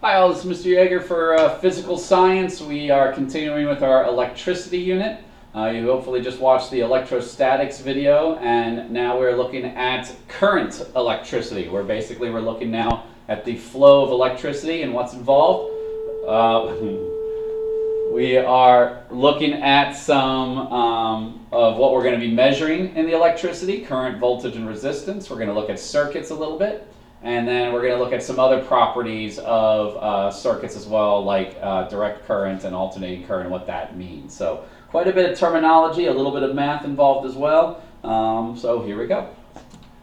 Hi all, this is Mr. Yeager for Physical Science. We are continuing with our electricity unit. You hopefully just watched the electrostatics video, and now we're looking at current electricity. We're looking now at the flow of electricity and what's involved. We are looking at some of what we're going to be measuring in the electricity: current, voltage, and resistance. We're going to look at circuits a little bit. And then we're going to look at some other properties of circuits as well, like direct current and alternating current, and what that means. So quite a bit of terminology, a little bit of math involved as well. So here we go.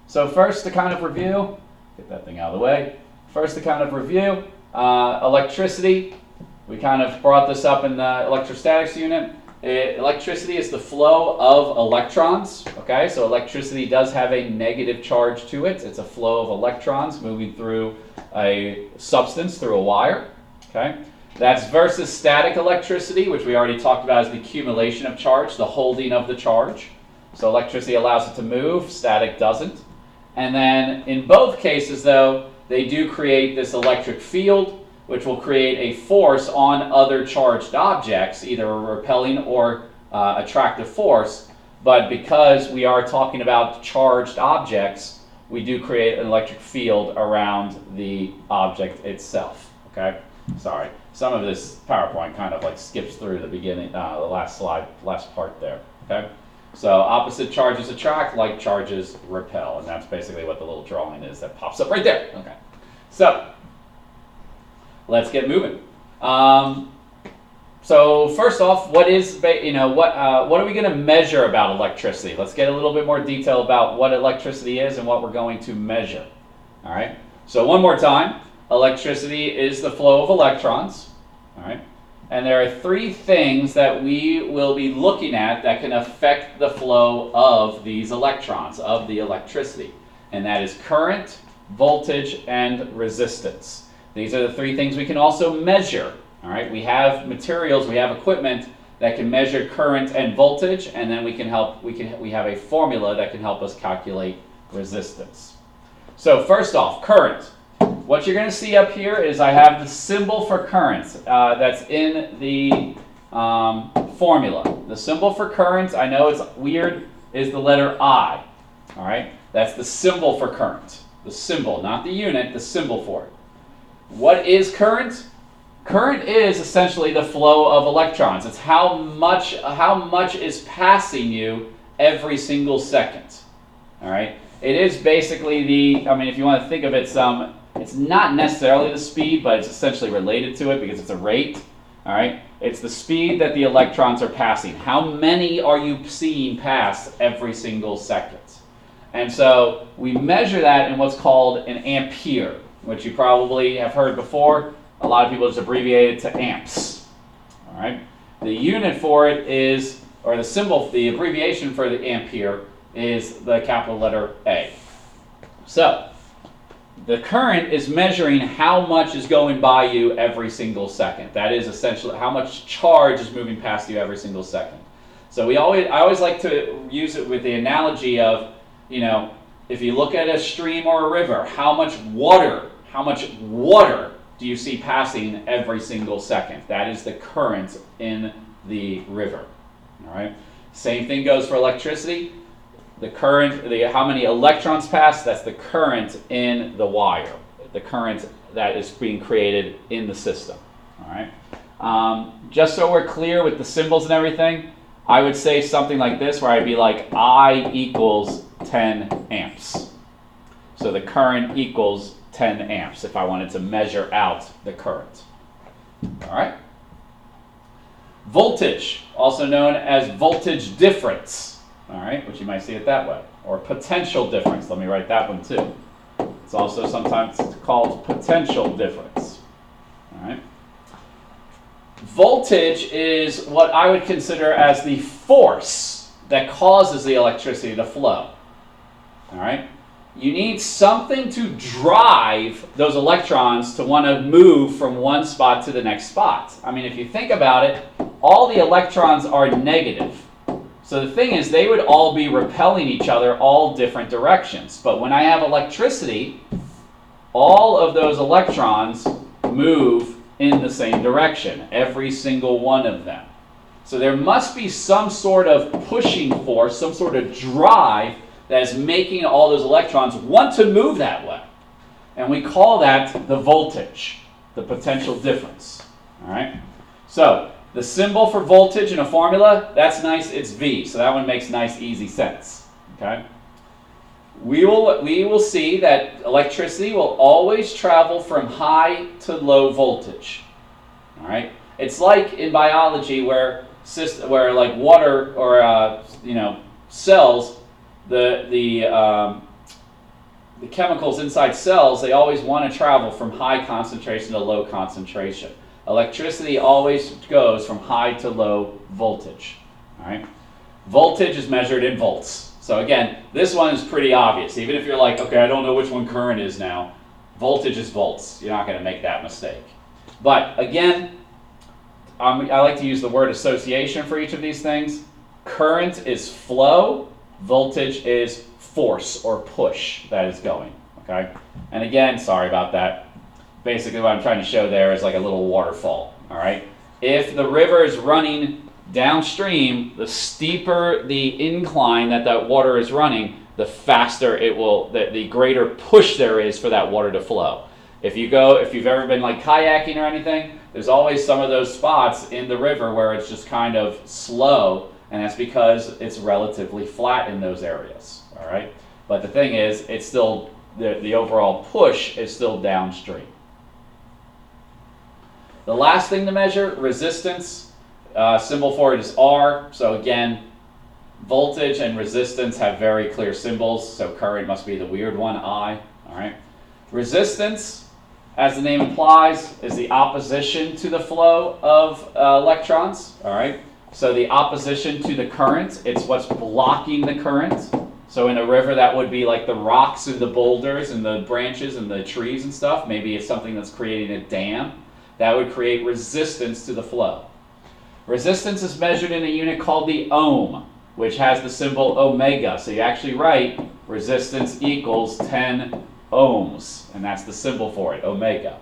So first, to kind of review, get that thing out of the way. First, to kind of review, electricity. We kind of brought this up in the electrostatics unit. Electricity is the flow of electrons. Okay, so electricity does have a negative charge to it. It's a flow of electrons moving through a substance, through a wire. Okay, that's versus static electricity, which we already talked about as the accumulation of charge, the holding of the charge. So electricity allows it to move, static doesn't. And then in both cases, though, they do create this electric field, which will create a force on other charged objects, either a repelling or attractive force. But because we are talking about charged objects, we do create an electric field around the object itself. Okay? Sorry, some of this PowerPoint kind of like skips through the beginning, the last slide, last part there. Okay? So opposite charges attract, like charges repel, and that's basically what the little drawing is that pops up right there. Okay. So let's get moving. So first off, what are we going to measure about electricity? Let's get a little bit more detail about what electricity is and what we're going to measure. All right. So one more time, electricity is the flow of electrons. All right. And there are three things that we will be looking at that can affect the flow of these electrons, of the electricity, and that is current, voltage, and resistance. These are the three things we can also measure. All right, we have materials, we have equipment that can measure current and voltage, and then we have a formula that can help us calculate resistance. So first off, current. What you're going to see up here is I have the symbol for current that's in the formula. The symbol for current, I know it's weird, is the letter I. All right, that's the symbol for current. The symbol, not the unit, the symbol for it. What is current? Current is essentially the flow of electrons. It's how much is passing you every single second. All right. It is basically if you want to think of it, it's not necessarily the speed, but it's essentially related to it because it's a rate. All right. It's the speed that the electrons are passing. How many are you seeing pass every single second? And so we measure that in what's called an ampere, which you probably have heard before. A lot of people just abbreviate it to amps. All right. The unit for it is, or the symbol, the abbreviation for the ampere is the capital letter A. So the current is measuring how much is going by you every single second. That is essentially how much charge is moving past you every single second. So I always like to use it with the analogy of, if you look at a stream or a river, how much water do you see passing every single second? That is the current in the river. All right. Same thing goes for electricity. The current, how many electrons pass, that's the current in the wire. The current that is being created in the system. All right. Just so we're clear with the symbols and everything, I would say something like this, where I'd be like I equals 10 amps. So the current equals 10 amps if I wanted to measure out the current. All right. Voltage, also known as voltage difference. All right, which you might see it that way. Or potential difference. Let me write that one too. It's also sometimes called potential difference. All right. Voltage is what I would consider as the force that causes the electricity to flow. All right. You need something to drive those electrons to want to move from one spot to the next spot. I mean, if you think about it, all the electrons are negative. So the thing is, they would all be repelling each other all different directions. But when I have electricity, all of those electrons move in the same direction, every single one of them. So there must be some sort of pushing force, some sort of drive that is making all those electrons want to move that way. And we call that the voltage, the potential difference. All right? So the symbol for voltage in a formula, that's nice, it's V. So that one makes nice, easy sense. Okay? We will see that electricity will always travel from high to low voltage. All right? It's like in biology where like water or cells, the chemicals inside cells, they always want to travel from high concentration to low concentration. Electricity always goes from high to low voltage. All right? Voltage is measured in volts. So again, this one is pretty obvious. Even if you're like, okay, I don't know which one current is now, voltage is volts. You're not going to make that mistake. But again, I like to use the word association for each of these things. Current is flow, voltage is force or push that is going. Okay? And again, sorry about that. Basically what I'm trying to show there is like a little waterfall. All right? If the river is running downstream, the steeper the incline that that water is running, the faster it will, the greater push there is for that water to flow. If you've ever been like kayaking or anything, there's always some of those spots in the river where it's just kind of slow, and that's because it's relatively flat in those areas. All right, but the thing is, it's still the overall push is still downstream. The last thing to measure, resistance. Symbol for it is R. So again, voltage and resistance have very clear symbols. So current must be the weird one, I. All right. Resistance, as the name implies, is the opposition to the flow of electrons. All right. So the opposition to the current, it's what's blocking the current. So in a river, that would be like the rocks and the boulders and the branches and the trees and stuff. Maybe it's something that's creating a dam. That would create resistance to the flow. Resistance is measured in a unit called the ohm, which has the symbol omega. So you actually write resistance equals 10 ohms, and that's the symbol for it, omega.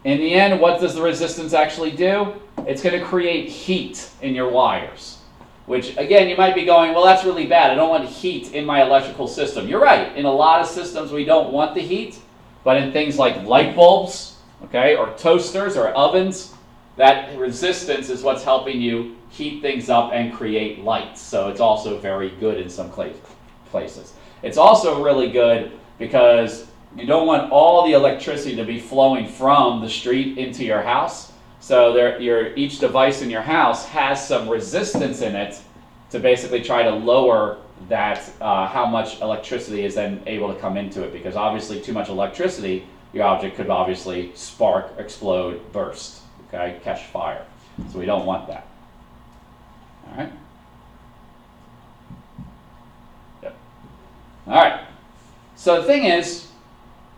In the end, what does the resistance actually do? It's going to create heat in your wires, which again, you might be going, well, that's really bad. I don't want heat in my electrical system. You're right. In a lot of systems, we don't want the heat, but in things like light bulbs, okay, or toasters or ovens, that resistance is what's helping you heat things up and create light. So it's also very good in some places. It's also really good because you don't want all the electricity to be flowing from the street into your house. So each device in your house has some resistance in it to basically try to lower that how much electricity is then able to come into it. Because obviously too much electricity, your object could obviously spark, explode, burst. Okay, catch fire. So we don't want that. All right. Yep. All right. So the thing is,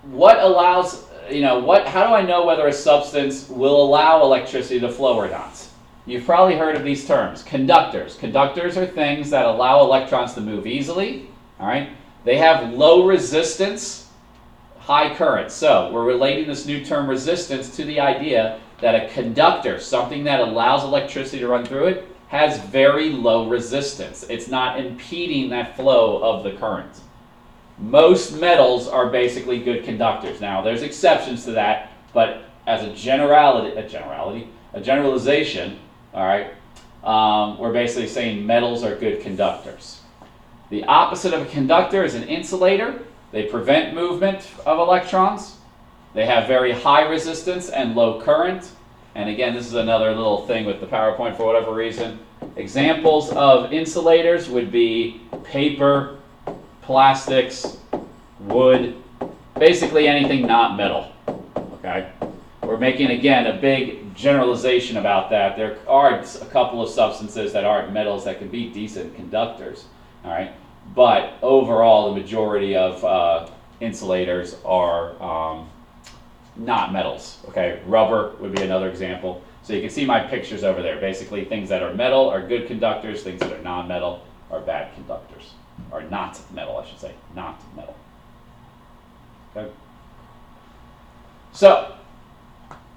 what allows, how do I know whether a substance will allow electricity to flow or not? You've probably heard of these terms. Conductors. Conductors are things that allow electrons to move easily. All right. They have low resistance, high current. So we're relating this new term resistance to the idea that a conductor, something that allows electricity to run through it, has very low resistance. It's not impeding that flow of the current. Most metals are basically good conductors. Now, there's exceptions to that, but as a generalization, all right, we're basically saying metals are good conductors. The opposite of a conductor is an insulator. They prevent movement of electrons. They have very high resistance and low current. And again, this is another little thing with the PowerPoint for whatever reason. Examples of insulators would be paper, plastics, wood, basically anything not metal. Okay? We're making, again, a big generalization about that. There are a couple of substances that aren't metals that can be decent conductors. All right? But overall, the majority of insulators are not metals. Okay, rubber would be another example. So you can see my pictures over there. Basically, things that are metal are good conductors. Things that are non-metal are bad conductors. Or not metal, I should say. Not metal. Okay. So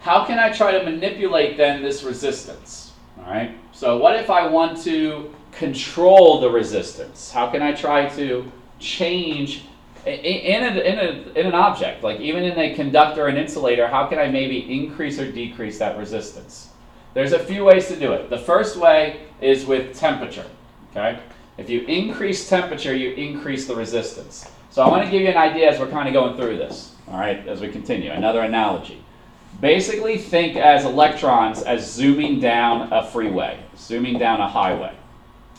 how can I try to manipulate then this resistance? All right. So what if I want to control the resistance? How can I try to change in an object, like even in a conductor and insulator, how can I maybe increase or decrease that resistance? There's a few ways to do it. The first way is with temperature. Okay? If you increase temperature, you increase the resistance. So I want to give you an idea as we're kind of going through this, all right, as we continue. Another analogy. Basically think as electrons as zooming down a freeway, zooming down a highway.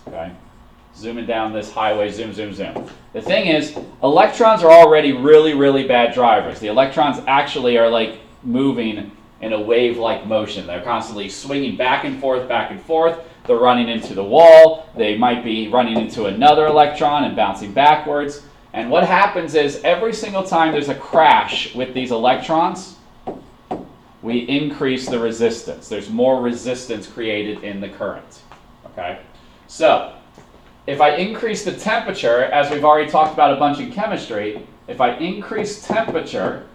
Okay? Zooming down this highway, zoom, zoom, zoom. The thing is, electrons are already really, really bad drivers. The electrons actually are like moving in a wave-like motion. They're constantly swinging back and forth, back and forth. They're running into the wall. They might be running into another electron and bouncing backwards. And what happens is every single time there's a crash with these electrons, we increase the resistance. There's more resistance created in the current. Okay? So, if I increase the temperature, as we've already talked about a bunch in chemistry, if I increase temperature,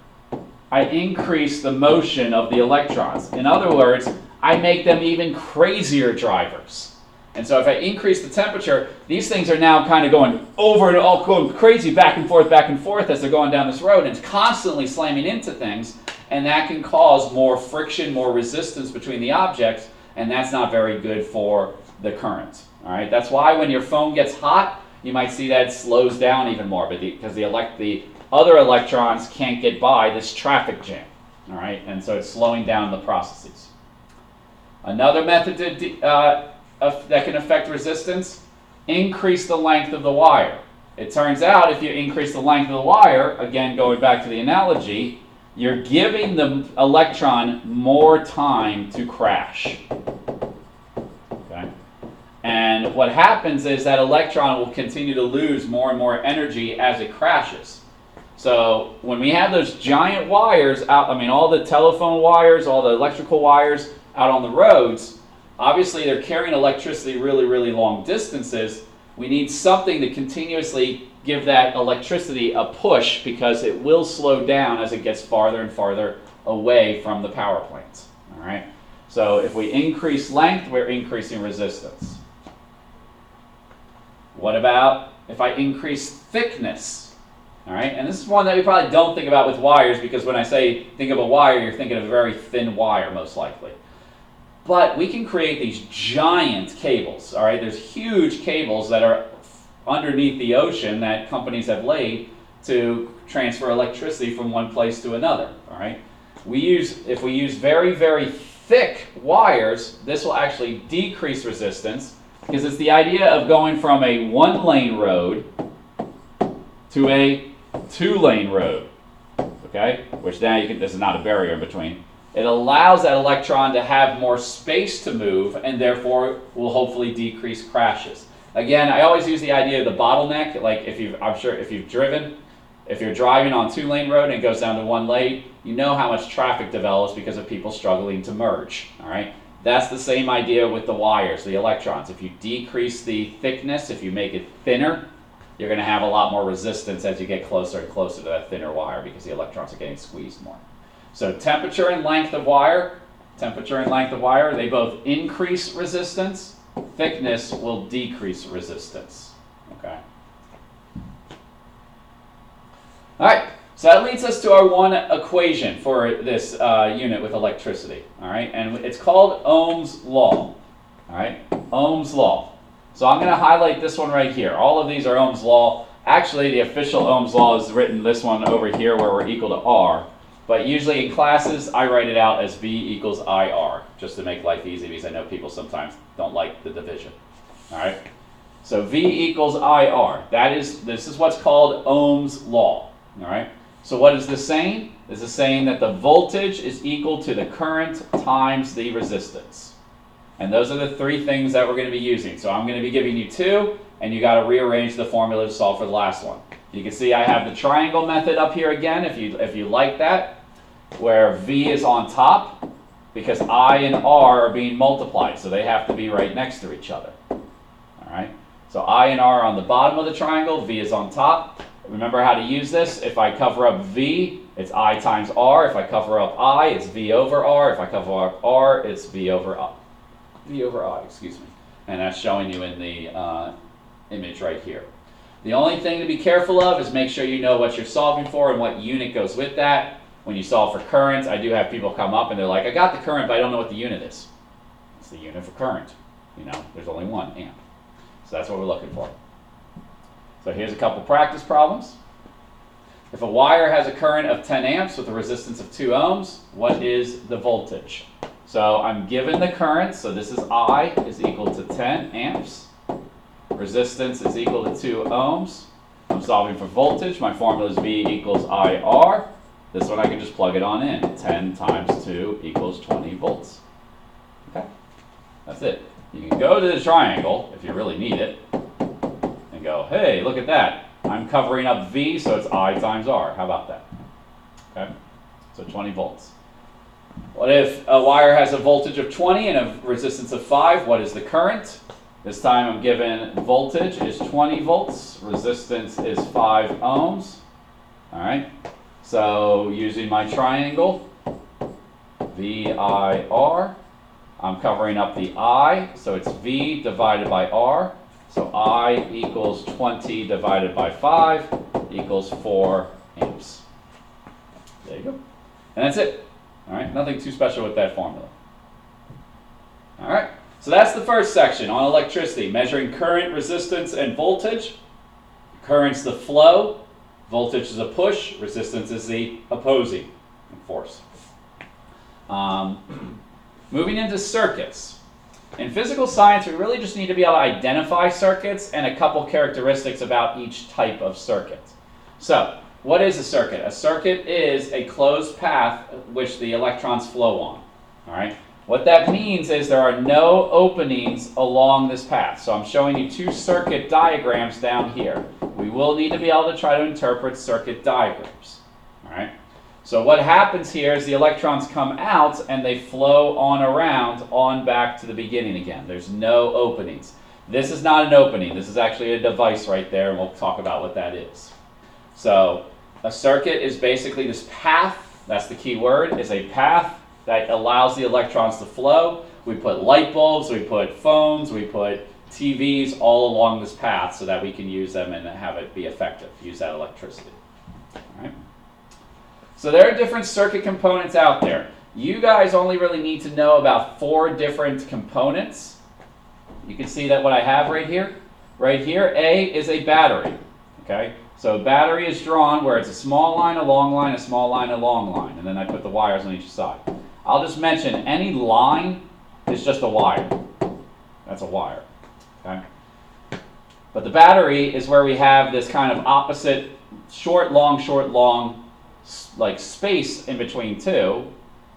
I increase the motion of the electrons. In other words, I make them even crazier drivers. And so if I increase the temperature, these things are now kind of going over and all going crazy back and forth as they're going down this road, and it's constantly slamming into things, and that can cause more friction, more resistance between the objects, and that's not very good for the current. All right, that's why when your phone gets hot, you might see that it slows down even more, because the other electrons can't get by this traffic jam. All right, and so it's slowing down the processes. Another method that can affect resistance: increase the length of the wire. It turns out if you increase the length of the wire, again going back to the analogy, you're giving the electron more time to crash. And what happens is that electron will continue to lose more and more energy as it crashes. So when we have those giant wires out, all the telephone wires, all the electrical wires out on the roads, obviously they're carrying electricity really, really long distances. We need something to continuously give that electricity a push, because it will slow down as it gets farther and farther away from the power plants. All right? So if we increase length, we're increasing resistance. What about if I increase thickness? All right, and this is one that we probably don't think about with wires, because when I say think of a wire, you're thinking of a very thin wire most likely. But we can create these giant cables. All right, there's huge cables that are underneath the ocean that companies have laid to transfer electricity from one place to another. All right, if we use very, very thick wires, this will actually decrease resistance, because it's the idea of going from a one-lane road to a two-lane road, okay? Which now this is not a barrier in between. It allows that electron to have more space to move, and therefore will hopefully decrease crashes. Again, I always use the idea of the bottleneck. Like if you're driving on two-lane road and it goes down to one lane, you know how much traffic develops because of people struggling to merge, all right? That's the same idea with the wires, the electrons. If you decrease the thickness, if you make it thinner, you're going to have a lot more resistance as you get closer and closer to that thinner wire, because the electrons are getting squeezed more. So temperature and length of wire, they both increase resistance. Thickness will decrease resistance. Okay. All right. So that leads us to our one equation for this unit with electricity, all right? And it's called Ohm's law, all right? Ohm's law. So I'm going to highlight this one right here. All of these are Ohm's law. Actually, the official Ohm's law is written this one over here where we're equal to R. But usually in classes, I write it out as V equals IR, just to make life easy, because I know people sometimes don't like the division, all right? So V equals IR. This is what's called Ohm's law, all right? So what is this saying? This is saying that the voltage is equal to the current times the resistance. And those are the three things that we're going to be using. So I'm going to be giving you two, and you got to rearrange the formula to solve for the last one. You can see I have the triangle method up here again, if you like that, where V is on top, because I and R are being multiplied, so they have to be right next to each other. All right? So I and R are on the bottom of the triangle, V is on top. remember how to use this. If I cover up V, it's I times R. If I cover up I, it's V over R. If I cover up R, it's V over I, excuse me. And that's showing you in the image right here. The only thing to be careful of is make sure you know what you're solving for and what unit goes with that. When you solve for current, I do have people come up and they're like, I got the current, but I don't know what the unit is. It's the unit for current. You know, there's only one, amp. So that's what we're looking for. So here's a couple practice problems. If a wire has a current of 10 amps with a resistance of 2 ohms, what is the voltage? So I'm given the current, so this is I is equal to 10 amps. Resistance is equal to 2 ohms. I'm solving for voltage. My formula is V equals IR. This one I can just plug it on in. 10 times 2 equals 20 volts. Okay, that's it. You can go to the triangle if you really need it and go, hey, look at that. I'm covering up V, so it's I times R. How about that? Okay, so 20 volts. What if a wire has a voltage of 20 and a resistance of 5? What is the current? This time I'm given voltage is 20 volts. Resistance is 5 ohms. All right. So using my triangle, VIR, I'm covering up the I, so it's V divided by R. So I equals 20 divided by 5 equals 4 amps. There you go. And that's it. All right, nothing too special with that formula. All right, so that's the first section on electricity, measuring current, resistance, and voltage. Current's the flow, voltage is a push, resistance is the opposing force. Moving into circuits. In physical science, we really just need to be able to identify circuits and a couple characteristics about each type of circuit. So, what is a circuit? A circuit is a closed path which the electrons flow on. All right? What that means is there are no openings along this path. So I'm showing you two circuit diagrams down here. We will need to be able to try to interpret circuit diagrams. All right? So what happens here is the electrons come out and they flow on around on back to the beginning again. There's no openings. This is not an opening. This is actually a device right there, and we'll talk about what that is. So a circuit is basically this path, that's the key word, is a path that allows the electrons to flow. We put light bulbs, we put phones, we put TVs all along this path so that we can use them and have it be effective, use that electricity. All right? So there are different circuit components out there. You guys only really need to know about 4 different components. You can see that what I have right here. Right here, A is a battery. Okay? So battery is drawn where it's a small line, a long line, a small line, a long line. And then I put the wires on each side. I'll just mention any line is just a wire. That's a wire. Okay? But the battery is where we have this kind of opposite short, long, like space in between two.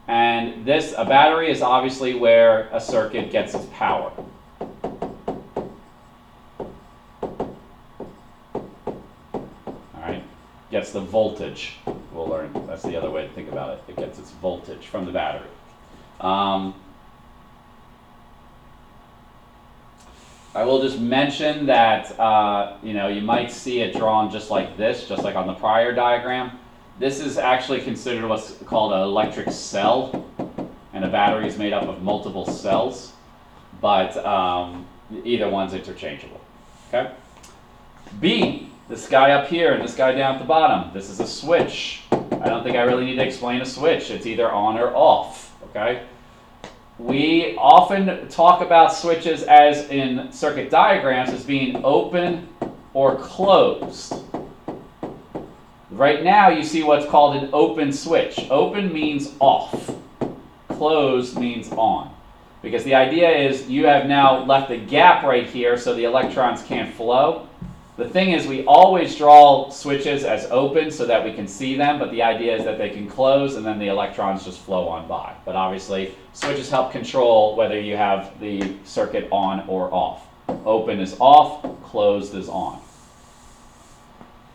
And this, a battery is obviously where a circuit gets its power. Gets the voltage. We'll learn. That's the other way to think about it. It gets its voltage from the battery. I will just mention that you might see it drawn just like this, just like on the prior diagram. This is actually considered what's called an electric cell, and a battery is made up of multiple cells, but either one's interchangeable. Okay. B. This guy up here and this guy down at the bottom. This is a switch. I don't think I really need to explain a switch. It's either on or off. Okay? We often talk about switches as in circuit diagrams as being open or closed. Right now you see what's called an open switch. Open means off. Closed means on. Because the idea is you have now left a gap right here so the electrons can't flow. The thing is, we always draw switches as open so that we can see them, but the idea is that they can close and then the electrons just flow on by. But obviously, switches help control whether you have the circuit on or off. Open is off, closed is on.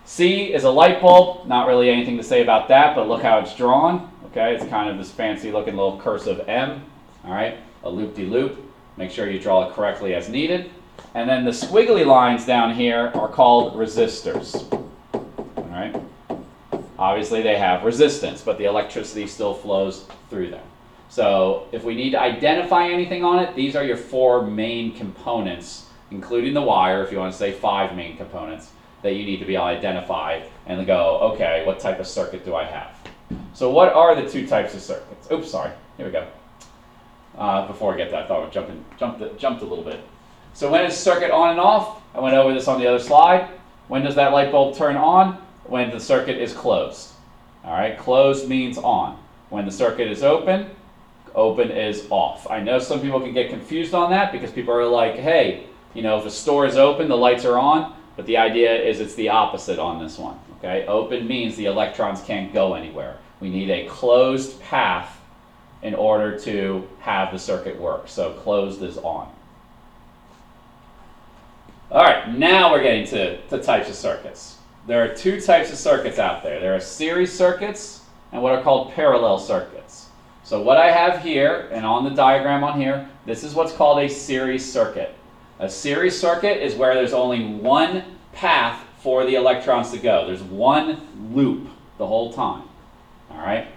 C is a light bulb. Not really anything to say about that, but look how it's drawn. Okay, it's kind of this fancy looking little cursive M. All right, a loop-de-loop. Make sure you draw it correctly as needed. And then the squiggly lines down here are called resistors. right? Obviously they have resistance, but the electricity still flows through them. So if we need to identify anything on it, these are your 4 main components, including the wire, if you want to say 5 main components, that you need to be able to identify and go, okay, what type of circuit do I have? So what are the 2 types of circuits? Oops, sorry, here we go. Before I get that, I thought I jumped a little bit. So when is circuit on and off? I went over this on the other slide. When does that light bulb turn on? When the circuit is closed. All right, closed means on. When the circuit is open, open is off. I know some people can get confused on that because people are like, hey, you know, if the store is open, the lights are on, but the idea is it's the opposite on this one. Okay, open means the electrons can't go anywhere. We need a closed path in order to have the circuit work. So closed is on. All right, now we're getting to the types of circuits. There are 2 types of circuits out there. There are series circuits and what are called parallel circuits. So what I have here, and on the diagram on here, this is what's called a series circuit. A series circuit is where there's only one path for the electrons to go. There's one loop the whole time. All right?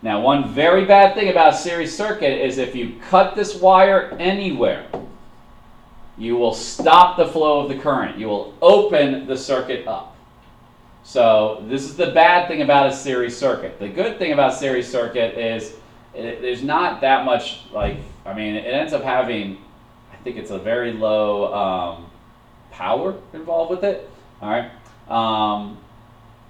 Now, one very bad thing about a series circuit is if you cut this wire anywhere, you will stop the flow of the current. You will open the circuit up. So this is the bad thing about a series circuit. The good thing about a series circuit is there's not that much, like, I mean, it ends up having, I think it's a very low power involved with it. All right.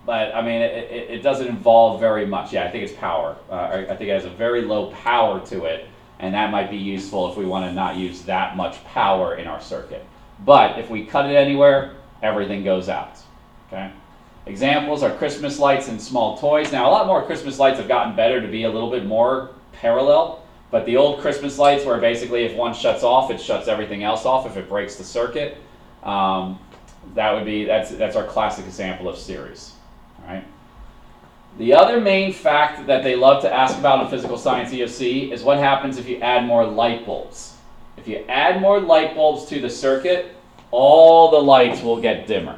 But I mean, it doesn't involve very much. Yeah, I think it's power. I think it has a very low power to it. And that might be useful if we want to not use that much power in our circuit. But if we cut it anywhere, everything goes out. Okay? Examples are Christmas lights and small toys. Now, a lot more Christmas lights have gotten better to be a little bit more parallel. But the old Christmas lights were basically if one shuts off, it shuts everything else off if it breaks the circuit. That's our classic example of series. All right? The other main fact that they love to ask about in physical science EOC is what happens if you add more light bulbs. If you add more light bulbs to the circuit, all the lights will get dimmer.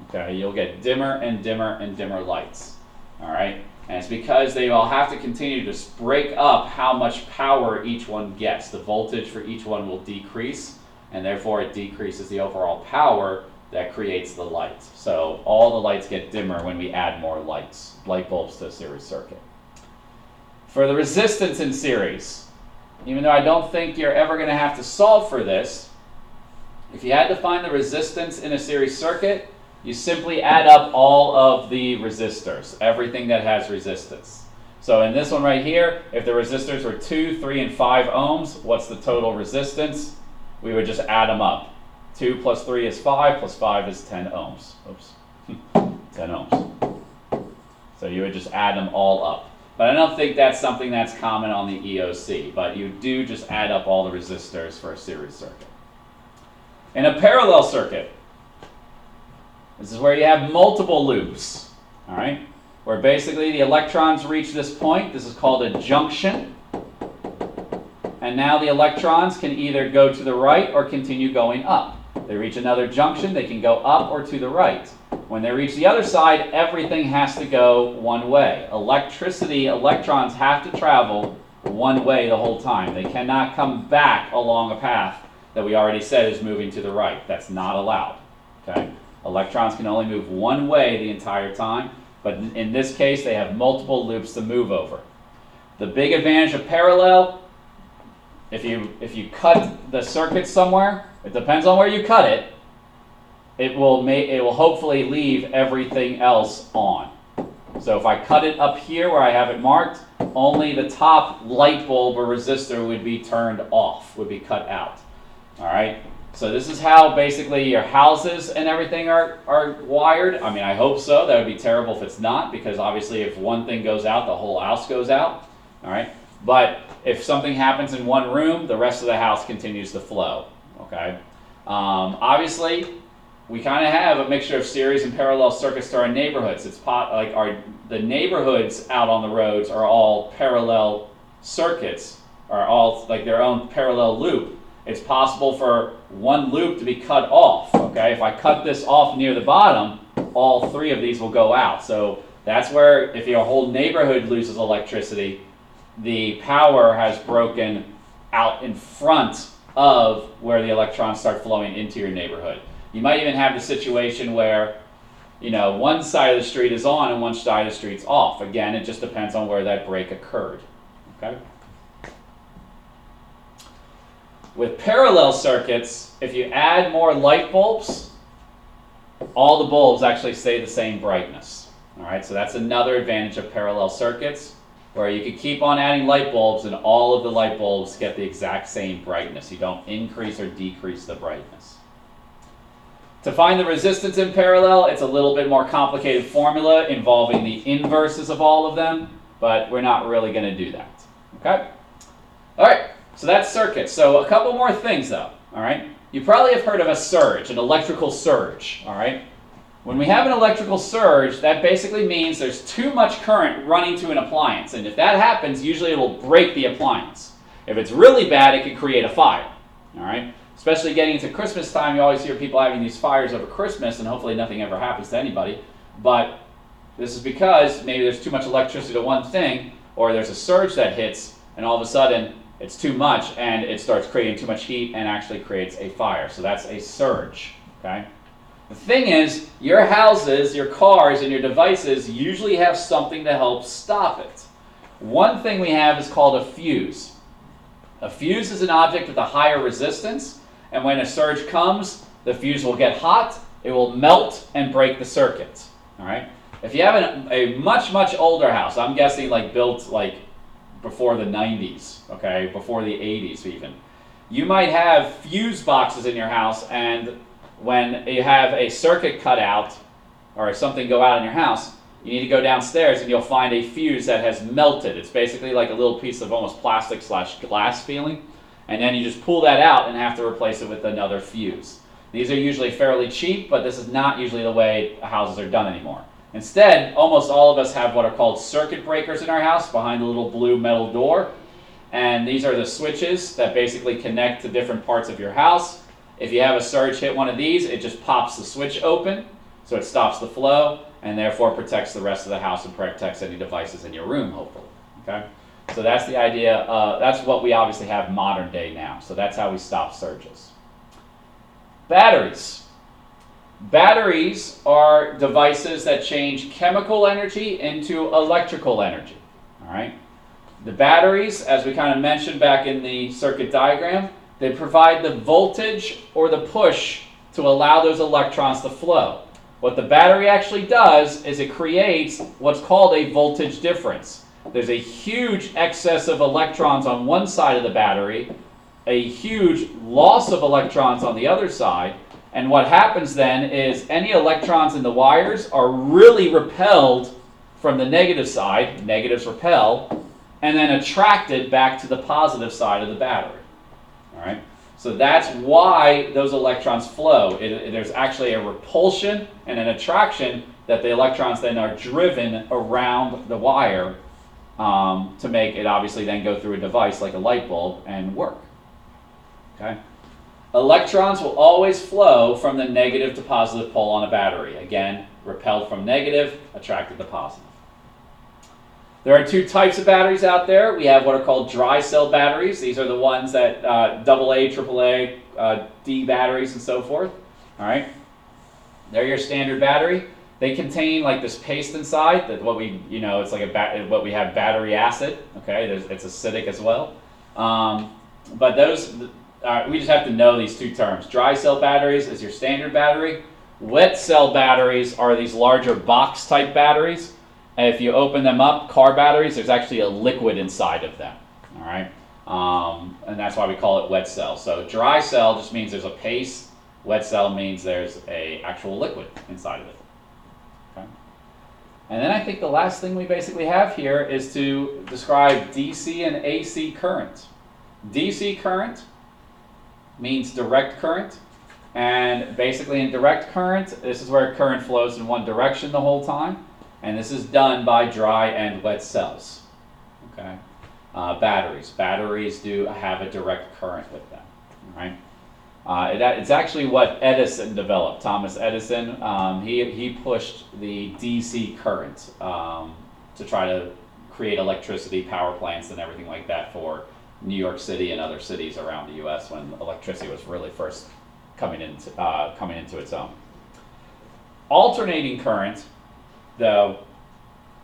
Okay, you'll get dimmer and dimmer and dimmer lights. All right, and it's because they all have to continue to break up how much power each one gets. The voltage for each one will decrease, and therefore it decreases the overall power that creates the lights. So all the lights get dimmer when we add more light bulbs to a series circuit. For the resistance in series, even though I don't think you're ever going to have to solve for this, if you had to find the resistance in a series circuit, you simply add up all of the resistors, everything that has resistance. So in this one right here, if the resistors were 2, 3, and 5 ohms, what's the total resistance? We would just add them up. 2 plus 3 is 5, plus 5 is 10 ohms. Oops, 10 ohms. So you would just add them all up. But I don't think that's something that's common on the EOC, but you do just add up all the resistors for a series circuit. In a parallel circuit, this is where you have multiple loops, all right? Where basically the electrons reach this point. This is called a junction. And now the electrons can either go to the right or continue going up. They reach another junction, they can go up or to the right. When they reach the other side, everything has to go one way. Electricity, electrons have to travel one way the whole time. They cannot come back along a path that we already said is moving to the right. That's not allowed. Okay? Electrons can only move one way the entire time, but in this case, they have multiple loops to move over. The big advantage of parallel, if you cut the circuit somewhere, it depends on where you cut it, it will hopefully leave everything else on. So if I cut it up here where I have it marked, only the top light bulb or resistor would be turned off, would be cut out. All right? So this is how basically your houses and everything are wired. I mean, I hope so. That would be terrible if it's not, because obviously if one thing goes out, the whole house goes out. All right? But if something happens in one room, the rest of the house continues to flow. Okay? Obviously, we kind of have a mixture of series and parallel circuits to our neighborhoods. It's the neighborhoods out on the roads are all parallel circuits, are all like their own parallel loop. It's possible for one loop to be cut off. Okay, if I cut this off near the bottom, all three of these will go out. So that's where if your whole neighborhood loses electricity, the power has broken out in front of where the electrons start flowing into your neighborhood. You might even have the situation where, you know, one side of the street is on and one side of the street's off. Again, it just depends on where that break occurred. Okay? With parallel circuits, if you add more light bulbs, all the bulbs actually stay the same brightness. All right, so that's another advantage of parallel circuits, where you can keep on adding light bulbs and all of the light bulbs get the exact same brightness. You don't increase or decrease the brightness. To find the resistance in parallel, it's a little bit more complicated formula involving the inverses of all of them, but we're not really going to do that. Okay? All right, so that's circuits. So a couple more things though, all right? You probably have heard of a surge, an electrical surge, all right? When we have an electrical surge, that basically means there's too much current running to an appliance, and if that happens, usually it will break the appliance. If it's really bad, it can create a fire, all right? Especially getting into Christmas time, you always hear people having these fires over Christmas, and hopefully nothing ever happens to anybody, but this is because maybe there's too much electricity to one thing, or there's a surge that hits, and all of a sudden it's too much, and it starts creating too much heat and actually creates a fire. So that's a surge, okay? The thing is, your houses, your cars, and your devices usually have something to help stop it. One thing we have is called a fuse. A fuse is an object with a higher resistance, and when a surge comes, the fuse will get hot, it will melt and break the circuit. All right? If you have a much, much older house, I'm guessing like built like before the 90s, okay, before the 80s even, you might have fuse boxes in your house, and when you have a circuit cut out or something go out in your house, you need to go downstairs and you'll find a fuse that has melted. It's basically like a little piece of almost plastic / glass feeling, and then you just pull that out and have to replace it with another fuse. These are usually fairly cheap, but this is not usually the way houses are done anymore. Instead, almost all of us have what are called circuit breakers in our house behind the little blue metal door, and these are the switches that basically connect to different parts of your house. If you have a surge hit one of these, it just pops the switch open, so it stops the flow, and therefore protects the rest of the house and protects any devices in your room, hopefully. Okay? So that's the idea. That's what we obviously have modern day now. So that's how we stop surges. Batteries. Batteries are devices that change chemical energy into electrical energy. All right? The batteries, as we kind of mentioned back in the circuit diagram, they provide the voltage or the push to allow those electrons to flow. What the battery actually does is it creates what's called a voltage difference. There's a huge excess of electrons on one side of the battery, a huge loss of electrons on the other side, and what happens then is any electrons in the wires are really repelled from the negative side, negatives repel, and then attracted back to the positive side of the battery. All right? So that's why those electrons flow. There's actually a repulsion and an attraction that the electrons then are driven around the wire to make it obviously then go through a device like a light bulb and work. Okay? Electrons will always flow from the negative to positive pole on a battery. Again, repelled from negative, attracted to positive. There are two types of batteries out there. We have what are called dry cell batteries. These are the ones that AA, AAA, D batteries and so forth. All right, they're your standard battery. They contain like this paste inside that what we, it's like what we have battery acid. Okay, it's acidic as well. But those, we just have to know these two terms. Dry cell batteries is your standard battery. Wet cell batteries are these larger box type batteries. And if you open them up, car batteries, there's actually a liquid inside of them, all right? And that's why we call it wet cell. So dry cell just means there's a paste. Wet cell means there's a actual liquid inside of it. Okay? And then I think the last thing we basically have here is to describe DC and AC current. DC current means direct current. And basically in direct current, this is where current flows in one direction the whole time. And this is done by dry and wet cells. Okay, batteries do have a direct current with them. All right. It's actually what Edison developed. Thomas Edison, he pushed the DC current to try to create electricity, power plants, and everything like that for New York City and other cities around the U.S. when electricity was really first coming into its own. Alternating current, though,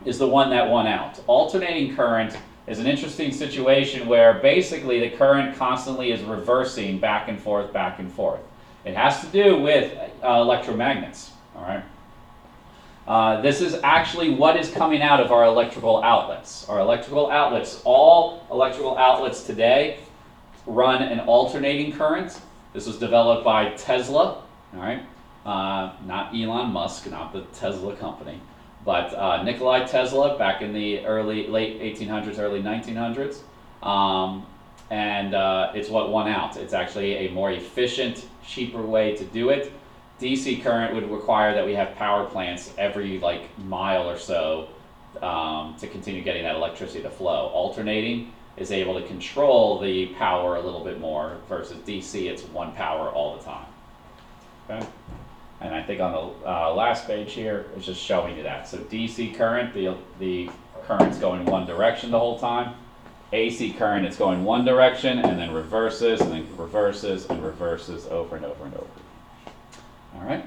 is the one that won out. Alternating current is an interesting situation where basically the current constantly is reversing back and forth, back and forth. It has to do with electromagnets, all right? This is actually what is coming out of our electrical outlets. Our electrical outlets, all electrical outlets today run an alternating current. This was developed by Tesla, all right? Not Elon Musk, not the Tesla company, but Nikola Tesla back in the late 1800s, early 1900s. And it's what won out. It's actually a more efficient, cheaper way to do it. DC current would require that we have power plants every mile or so to continue getting that electricity to flow. Alternating is able to control the power a little bit more versus DC, it's one power all the time. Okay? And I think on the last page here, it's just showing you that. So DC current, the current's going one direction the whole time. AC current, it's going one direction and then reverses and then reverses and reverses over and over and over. All right?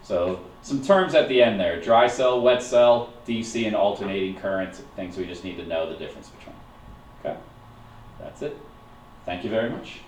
So some terms at the end there. Dry cell, wet cell, DC and alternating current, things we just need to know the difference between. Okay? That's it. Thank you very much.